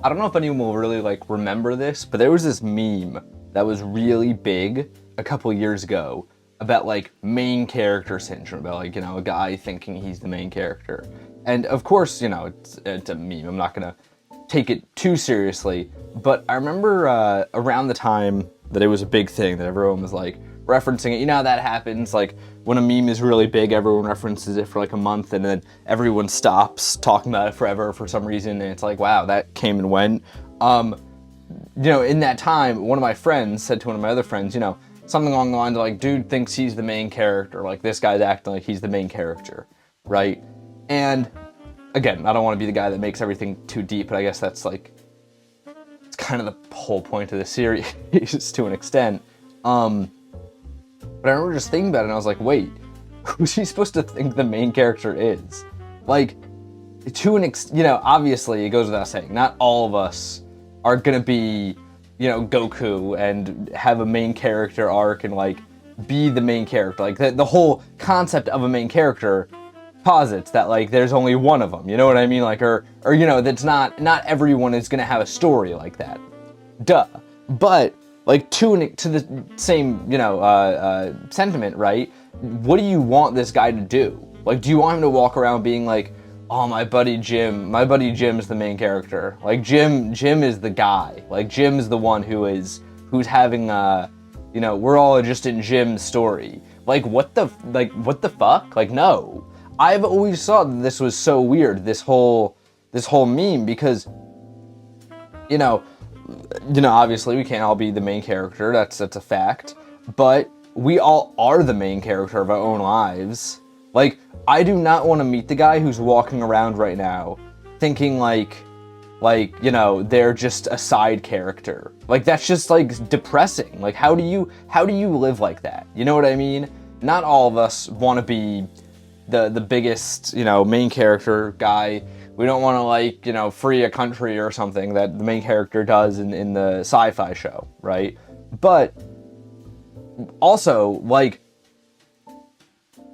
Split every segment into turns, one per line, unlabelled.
I don't know if anyone will really like remember this, but there was this meme that was really big a couple years ago about like main character syndrome, about like, a guy thinking he's the main character. And of course, it's a meme. I'm not gonna take it too seriously, but I remember around the time that it was a big thing that everyone was like referencing it. You know how that happens? Like when a meme is really big, everyone references it for like a month and then everyone stops talking about it forever for some reason. And it's like, wow, that came and went. In that time, one of my friends said to one of my other friends, something along the lines of like, dude thinks he's the main character. Like this guy's acting like he's the main character, right? And again, I don't want to be the guy that makes everything too deep, but I guess that's like, it's kind of the whole point of the series to an extent. But I remember just thinking about it and I was like, wait, who's he supposed to think the main character is? Like, obviously it goes without saying, not all of us are gonna be, Goku and have a main character arc and like be the main character. Like the whole concept of a main character posits that like there's only one of them, you know what I mean? Like, or that's not everyone is gonna have a story like that. Duh. But like to the same, sentiment, right? What do you want this guy to do? Like, do you want him to walk around being like, oh, my buddy Jim's the main character. Like Jim is the guy. Like Jim's the one who's having we're all just in Jim's story. Like what the fuck? Like no. I've always thought that this was so weird, this whole meme, because obviously we can't all be the main character, that's a fact, but we all are the main character of our own lives. Like, I do not want to meet the guy who's walking around right now thinking like, they're just a side character. Like, that's just, like, depressing. Like, how do you live like that? You know what I mean? Not all of us want to be the biggest, main character guy. We don't want to, like, free a country or something that the main character does in the sci-fi show, right? But also, like,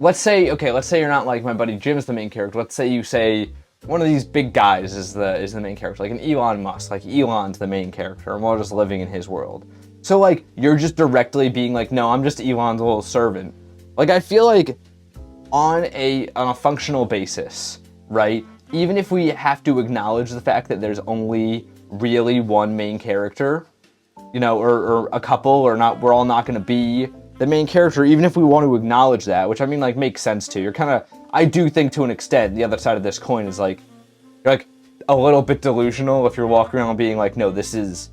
let's say you're not like my buddy Jim's the main character. Let's say you say one of these big guys is the main character, like an Elon Musk. Like Elon's the main character, and we're just living in his world. So like you're just directly being like, no, I'm just Elon's little servant. Like I feel like on a functional basis, right? Even if we have to acknowledge the fact that there's only really one main character, or a couple, or not, we're all not going to be the main character, even if we want to acknowledge that, which I mean, like, makes sense too. You're kind of, I do think to an extent, the other side of this coin is like, you're like a little bit delusional if you're walking around being like, no, this is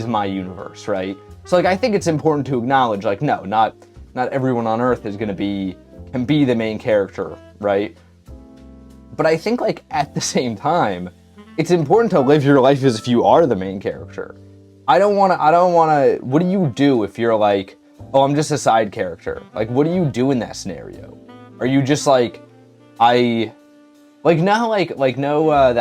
my universe, right? So like, I think it's important to acknowledge, like, no, not everyone on Earth is going to can be the main character, right? But I think like at the same time, it's important to live your life as if you are the main character. I don't want to, what do you do if you're like, oh, I'm just a side character? Like, what do you do in that scenario? Are you just like, that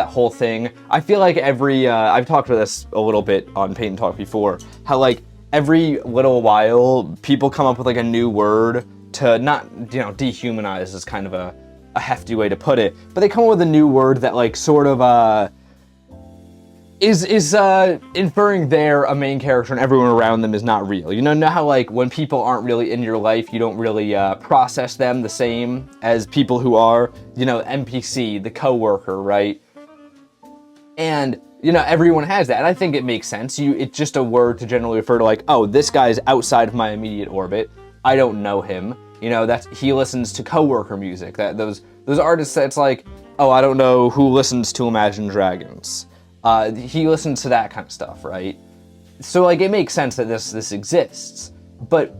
whole thing? I feel like I've talked about this a little bit on Paint&Talk before, how like every little while people come up with like a new word to not, dehumanize is kind of a hefty way to put it, but they come up with a new word that like sort of is inferring they're a main character and everyone around them is not real. You know how like when people aren't really in your life, you don't really process them the same as people who are, NPC, the coworker, right? And everyone has that, and I think it makes sense. It's just a word to generally refer to like, oh, this guy's outside of my immediate orbit. I don't know him. He listens to coworker music. That those artists that's like, oh, I don't know who listens to Imagine Dragons. He listens to that kind of stuff, right? So like it makes sense that this exists. But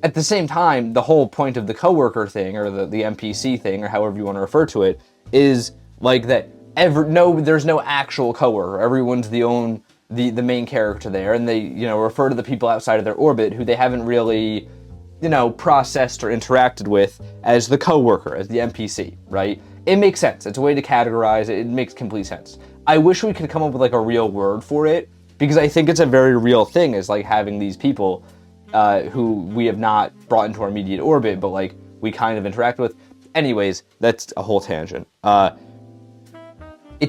at the same time, the whole point of the coworker thing or the NPC thing or however you want to refer to it is like that there's no actual coworker. Everyone's the main character there, and they refer to the people outside of their orbit who they haven't really processed or interacted with as the coworker, as the NPC, right? It makes sense. It's a way to categorize it. It makes complete sense. I wish we could come up with like a real word for it, because I think it's a very real thing, is like having these people who we have not brought into our immediate orbit, but like we kind of interact with. Anyways, that's a whole tangent.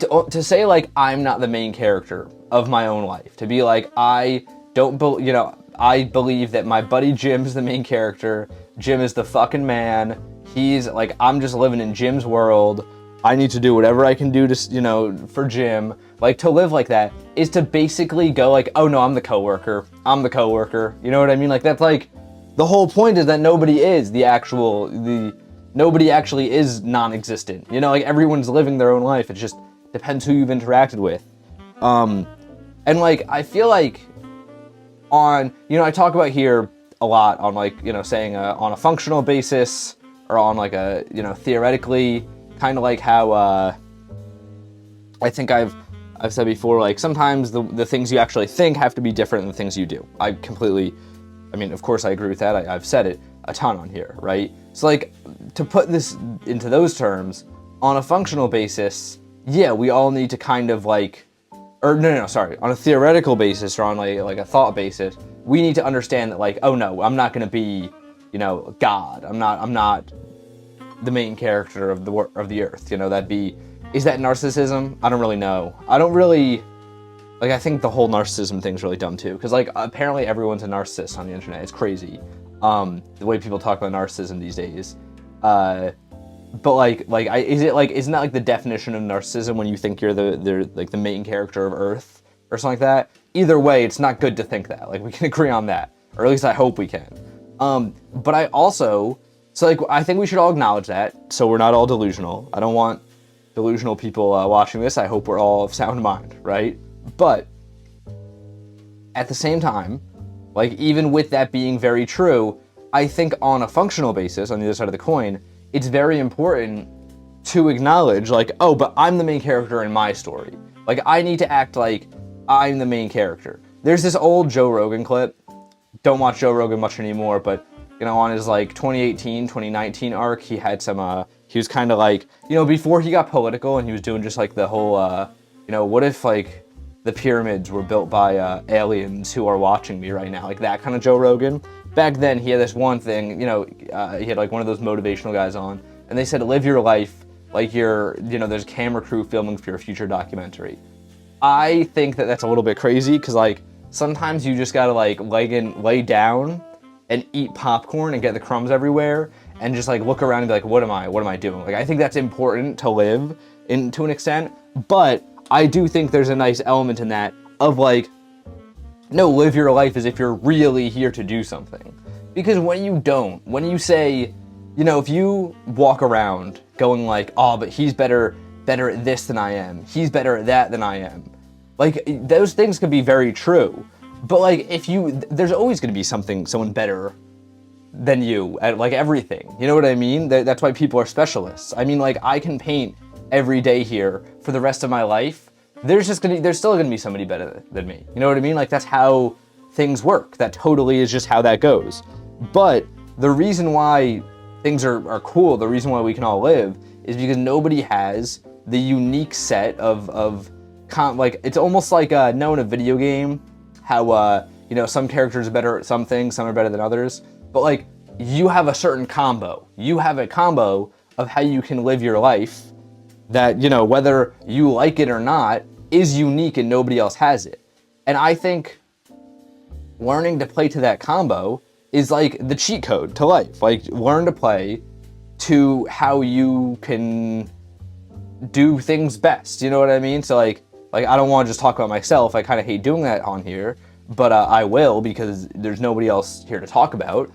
to say like I'm not the main character of my own life, to be like I believe that my buddy Jim's the main character. Jim is the fucking man. He's like, I'm just living in Jim's world. I need to do whatever I can do to, for Jim. Like, to live like that is to basically go like, oh no, I'm the coworker. I'm the coworker. You know what I mean? Like, that's like, the whole point is that nobody actually is non-existent. Like everyone's living their own life. It just depends who you've interacted with. And like, I feel like I talk about here a lot on like, saying on a functional basis or on like a, theoretically, kind of like how I think I've said before, like sometimes the things you actually think have to be different than the things you do. Of course I agree with that. I've said it a ton on here, right? So like, to put this into those terms, on a functional basis, yeah, we all need to kind of like, on a theoretical basis or on like a thought basis, we need to understand that like, oh no, I'm not going to be, God. I'm not the main character of the earth. Is that narcissism? I don't really know. I think the whole narcissism thing's really dumb too, because like apparently everyone's a narcissist on the internet. It's crazy, the way people talk about narcissism these days. But isn't that like the definition of narcissism when you think you're the main character of Earth or something like that? Either way, it's not good to think that. Like, we can agree on that, or at least I hope we can. But I think we should all acknowledge that, so we're not all delusional. I don't want delusional people watching this. I hope we're all of sound mind, right? But at the same time, like, even with that being very true, I think on a functional basis, on the other side of the coin, it's very important to acknowledge, like, oh, but I'm the main character in my story. Like, I need to act like I'm the main character. There's this old Joe Rogan clip. Don't watch Joe Rogan much anymore, but, on his, like, 2018, 2019 arc, he had some, he was kind of like, before he got political and he was doing just, like, the whole, what if, like, the pyramids were built by aliens who are watching me right now, like that kind of Joe Rogan. Back then, he had this one thing, he had like one of those motivational guys on, and they said, live your life like you're, there's a camera crew filming for your future documentary. I think that that's a little bit crazy, because like, sometimes you just gotta like lay down and eat popcorn and get the crumbs everywhere, and just like look around and be like, what am I doing? Like, I think that's important to live to an extent, but I do think there's a nice element in that of like, no, live your life as if you're really here to do something. Because when you say, if you walk around going like, oh, but he's better at this than I am, he's better at that than I am, like, those things can be very true. But like, there's always going to be someone better than you at like everything. You know what I mean? That's why people are specialists. I mean, like, I can paint every day here for the rest of my life. There's still gonna be somebody better than me. You know what I mean? Like, that's how things work. That totally is just how that goes. But the reason why things are cool, the reason why we can all live, is because nobody has the unique set of like, it's almost like knowing a video game, how some characters are better at some things, some are better than others. But like, you have a certain combo. You have a combo of how you can live your life that, whether you like it or not, is unique and nobody else has it. And I think learning to play to that combo is like the cheat code to life. Like, learn to play to how you can do things best. You know what I mean? So like I don't want to just talk about myself. I kind of hate doing that on here, but I will, because there's nobody else here to talk about.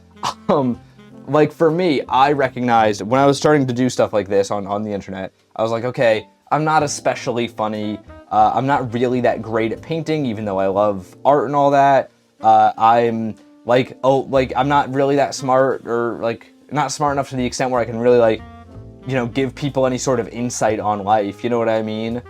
Like, for me, I recognized when I was starting to do stuff like this on the internet, I was like, okay, I'm not especially funny. I'm not really that great at painting, even though I love art and all that. I'm like, I'm not really that smart, or like not smart enough to the extent where I can really like, give people any sort of insight on life. You know what I mean?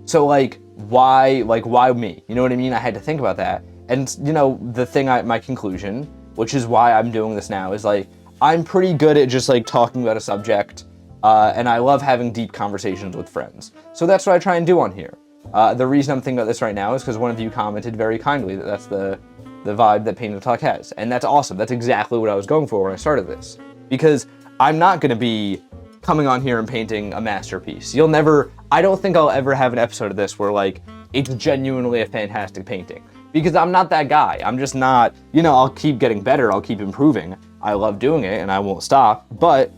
So like, why me? You know what I mean? I had to think about that. And my conclusion, which is why I'm doing this now, is like, I'm pretty good at just like talking about a subject, and I love having deep conversations with friends. So that's what I try and do on here. The reason I'm thinking about this right now is because one of you commented very kindly that that's the vibe that Paint&Talk has. And that's awesome. That's exactly what I was going for when I started this. Because I'm not going to be coming on here and painting a masterpiece. I don't think I'll ever have an episode of this where like it's genuinely a fantastic painting, because I'm not that guy. I'm just not, I'll keep getting better, I'll keep improving. I love doing it and I won't stop, but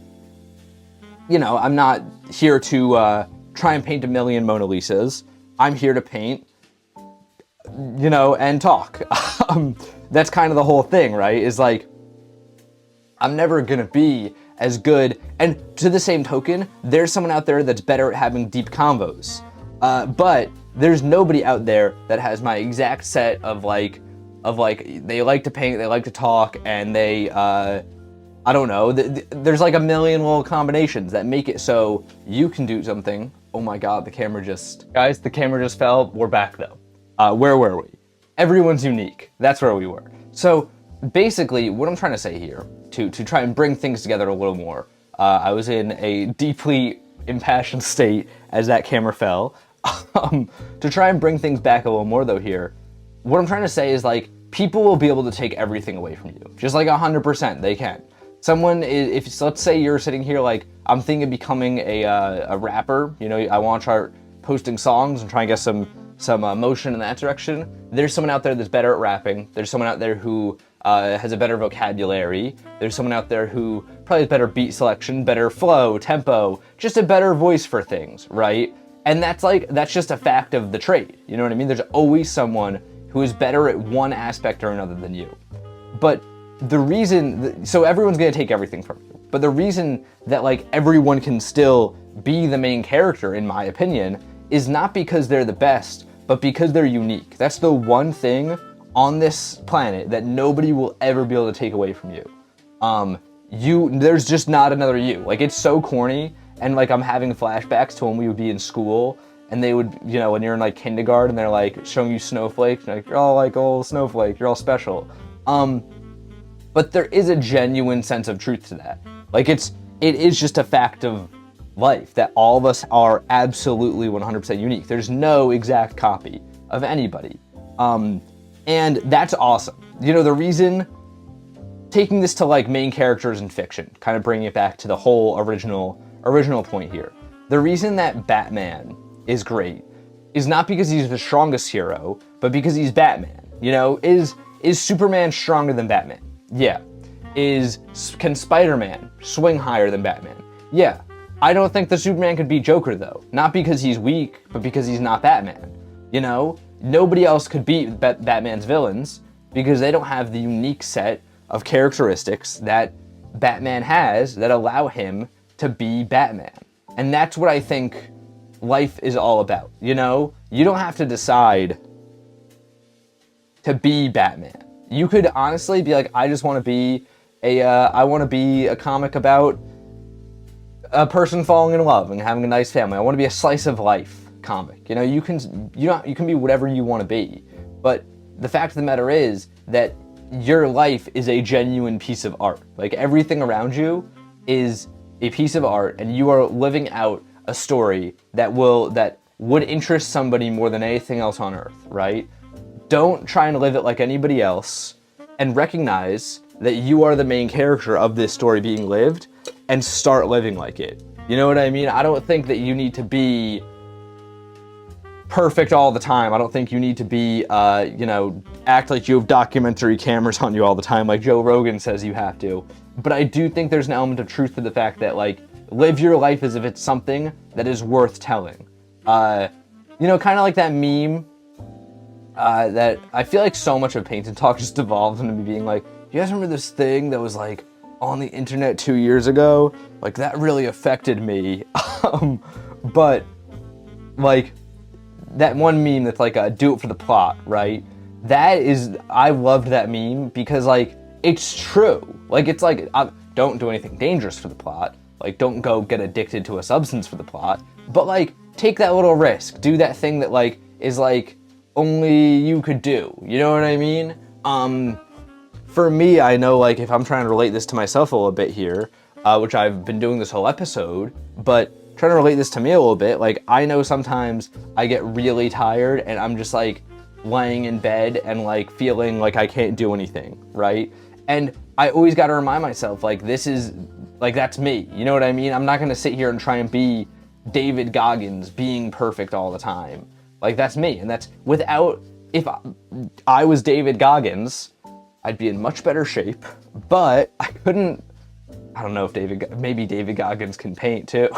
I'm not here to try and paint a million Mona Lisas. I'm here to paint, and talk. That's kind of the whole thing, right? Is like, I'm never gonna be as good, and to the same token, there's someone out there that's better at having deep convos. But there's nobody out there that has my exact set of like, they like to paint, they like to talk, and they, I don't know, there's like a million little combinations that make it so you can do something. Oh my God, the camera just fell. We're back though. Where were we? Everyone's unique. That's where we were. So basically what I'm trying to say here, to try and bring things together a little more, I was in a deeply impassioned state as that camera fell. To try and bring things back a little more though here, what I'm trying to say is like, people will be able to take everything away from you. Just like 100% they can. Someone is, if let's say you're sitting here like, I'm thinking of becoming a rapper, I want to try posting songs and try and get some motion in that direction. There's someone out there that's better at rapping. There's someone out there who has a better vocabulary. There's someone out there who probably has better beat selection, better flow, tempo, just a better voice for things, right? And that's just a fact of the trade. You know what I mean? There's always someone who is better at one aspect or another than you. But the reason, so everyone's gonna take everything from you. But the reason that like everyone can still be the main character, in my opinion, is not because they're the best, but because they're unique. That's the one thing on this planet that nobody will ever be able to take away from you. There's just not another you. Like, it's so corny, and like I'm having flashbacks to when we would be in school, and they would, when you're in like kindergarten, they're like showing you snowflakes, and like, you're all like, oh, snowflake, you're all special. But there is a genuine sense of truth to that. Like, it is just a fact of life that all of us are absolutely 100% unique. There's no exact copy of anybody. And that's awesome. The reason, taking this to like main characters in fiction, kind of bringing it back to the whole original point here. The reason that Batman is great is not because he's the strongest hero, but because he's Batman. Is Superman stronger than Batman? Yeah. Can Spider-Man swing higher than Batman? Yeah. I don't think the Superman could beat Joker though. Not because he's weak, but because he's not Batman. Nobody else could beat Batman's villains because they don't have the unique set of characteristics that Batman has that allow him to be Batman. And that's what I think life is all about. You don't have to decide to be Batman. You could honestly be like, I just want to be a comic about a person falling in love and having a nice family. I want to be a slice of life comic. You can be whatever you want to be. But the fact of the matter is that your life is a genuine piece of art. Like, everything around you is a piece of art, and you are living out a story that would interest somebody more than anything else on earth, right? Don't try and live it like anybody else, and recognize that you are the main character of this story being lived, and start living like it. You know what I mean? I don't think that you need to be perfect all the time. I don't think you need to be, act like you have documentary cameras on you all the time, like Joe Rogan says you have to. But I do think there's an element of truth to the fact that, like, live your life as if it's something that is worth telling. Kind of like that meme, that I feel like so much of Paint&Talk just evolved into me being like, you guys remember this thing that was like on the internet 2 years ago? Like, that really affected me. But like, that one meme that's like do it for the plot, right? I loved that meme because like, it's true. Like, it's like, don't do anything dangerous for the plot. Like, don't go get addicted to a substance for the plot. But like, take that little risk. Do that thing that like, is like, only you could do. You know what I mean? For me, I know, like, if I'm trying to relate this to myself a little bit here, which I've been doing this whole episode, but trying to relate this to me a little bit, like, I know sometimes I get really tired and I'm just like laying in bed and like feeling like I can't do anything, right? And I always got to remind myself, like, this is Like, that's me. You know what I mean? I'm not going to sit here and try and be David Goggins being perfect all the time. Like, that's me. And that's without, if I was David Goggins, I'd be in much better shape, but I couldn't, I don't know if maybe David Goggins can paint too.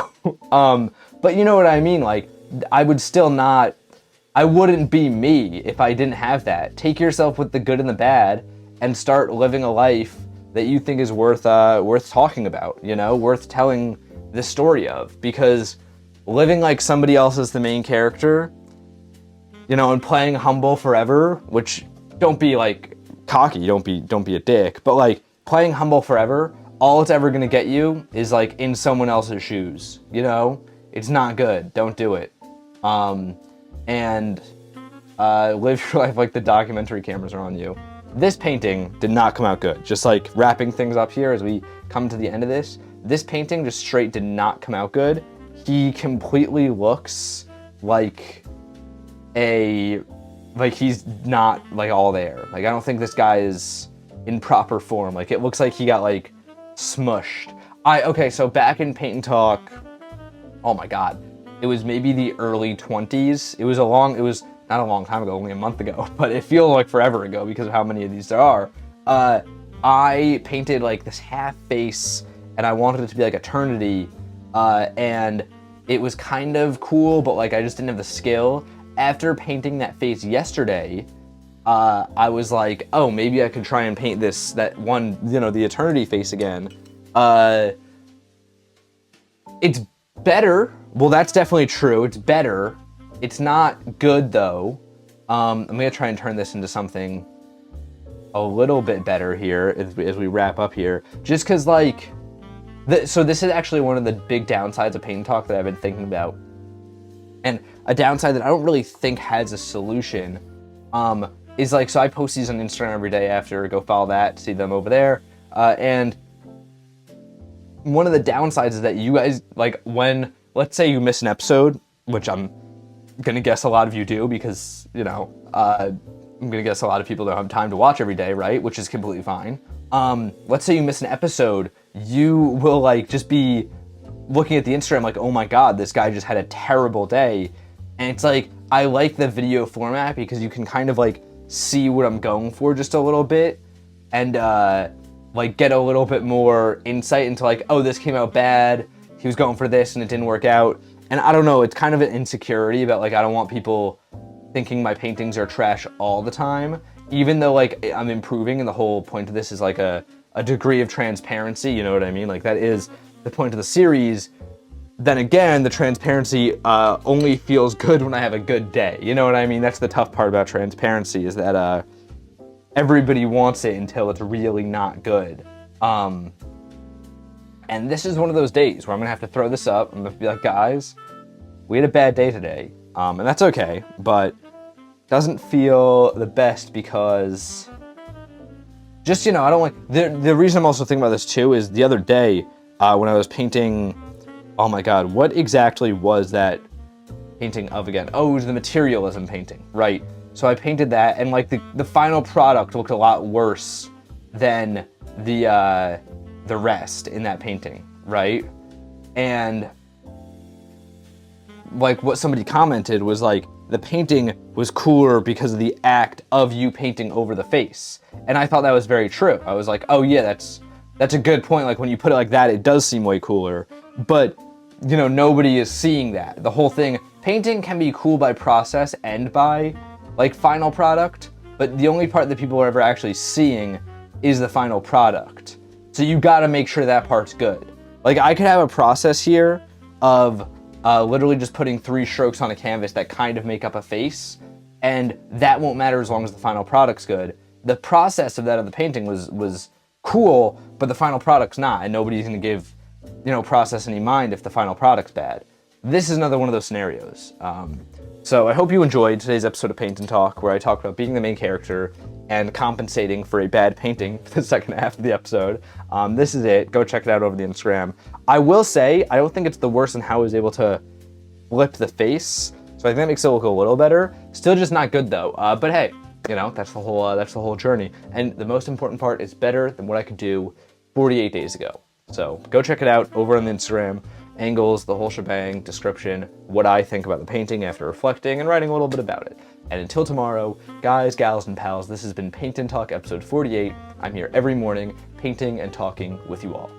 But you know what I mean? Like, I would still not, I wouldn't be me if I didn't have that. Take yourself with the good and the bad and start living a life that you think is worth talking about, you know, worth telling the story of. Because living like somebody else is the main character, you know, and playing humble forever, which, don't be like cocky, don't be a dick, but like playing humble forever, all it's ever gonna get you is like in someone else's shoes, you know? It's not good. Don't do it. And live your life like the documentary cameras are on you. This painting did not come out good. Just like wrapping things up here as we come to the end of this painting just straight did not come out good. He completely looks like he's not like all there. Like, I don't think this guy is in proper form. Like, it looks like he got like smushed. Okay, so back in Paint and Talk, oh my God, it was maybe the early 20s. It was not a long time ago, only a month ago, but it feels like forever ago because of how many of these there are. I painted like this half face and I wanted it to be like eternity, and it was kind of cool, but like I just didn't have the skill. After painting that face yesterday, I was like, oh, maybe I could try and paint that one, you know, the eternity face again. It's better. Well, that's definitely true. It's better. It's not good though. I'm gonna try and turn this into something a little bit better here as we wrap up here. Just cause like, so this is actually one of the big downsides of Paint and Talk that I've been thinking about. And a downside that I don't really think has a solution, is like, so I post these on Instagram every day after, go follow that, see them over there. And one of the downsides is that you guys, like when, let's say you miss an episode, which I'm gonna guess a lot of you do because, you know, I'm gonna guess a lot of people don't have time to watch every day, right? Which is completely fine. Let's say you miss an episode, you will like just be looking at the Instagram like, oh my God, this guy just had a terrible day. And it's like, I like the video format because you can kind of like see what I'm going for just a little bit and like get a little bit more insight into like, oh, this came out bad. He was going for this and it didn't work out. And I don't know, it's kind of an insecurity about like, I don't want people thinking my paintings are trash all the time, even though like I'm improving and the whole point of this is like a degree of transparency, you know what I mean? Like that is the point of the series. Then again, the transparency only feels good when I have a good day. You know what I mean? That's the tough part about transparency is that everybody wants it until it's really not good. And this is one of those days where I'm gonna have to throw this up. I'm gonna be like, guys, we had a bad day today. And that's okay, but doesn't feel the best because just, you know, I don't like, the reason I'm also thinking about this too is the other day when I was painting, oh my God, what exactly was that painting of again? Oh, it was the materialism painting, right? So I painted that and like the final product looked a lot worse than the rest in that painting, right? And like what somebody commented was like, the painting was cooler because of the act of you painting over the face. And I thought that was very true. I was like, oh yeah, that's a good point. Like when you put it like that, it does seem way cooler, but you know, nobody is seeing that. The whole thing, painting can be cool by process and by like final product, but the only part that people are ever actually seeing is the final product. So you gotta make sure that part's good. Like I could have a process here of literally just putting 3 strokes on a canvas that kind of make up a face, and that won't matter as long as the final product's good. The process of that of the painting was cool, but the final product's not, and nobody's gonna give, you know, process any mind if the final product's bad. This is another one of those scenarios. So I hope you enjoyed today's episode of Paint and Talk, where I talk about being the main character and compensating for a bad painting for the second half of the episode. This is it. Go check it out over the Instagram. I will say, I don't think it's the worst in how I was able to flip the face. So I think that makes it look a little better. Still just not good though. But hey, you know, that's the whole journey. And the most important part is better than what I could do 48 days ago. So go check it out over on the Instagram. Angles, the whole shebang, description, what I think about the painting after reflecting and writing a little bit about it. And until tomorrow, guys, gals, and pals, this has been Paint and Talk episode 48. I'm here every morning, painting and talking with you all.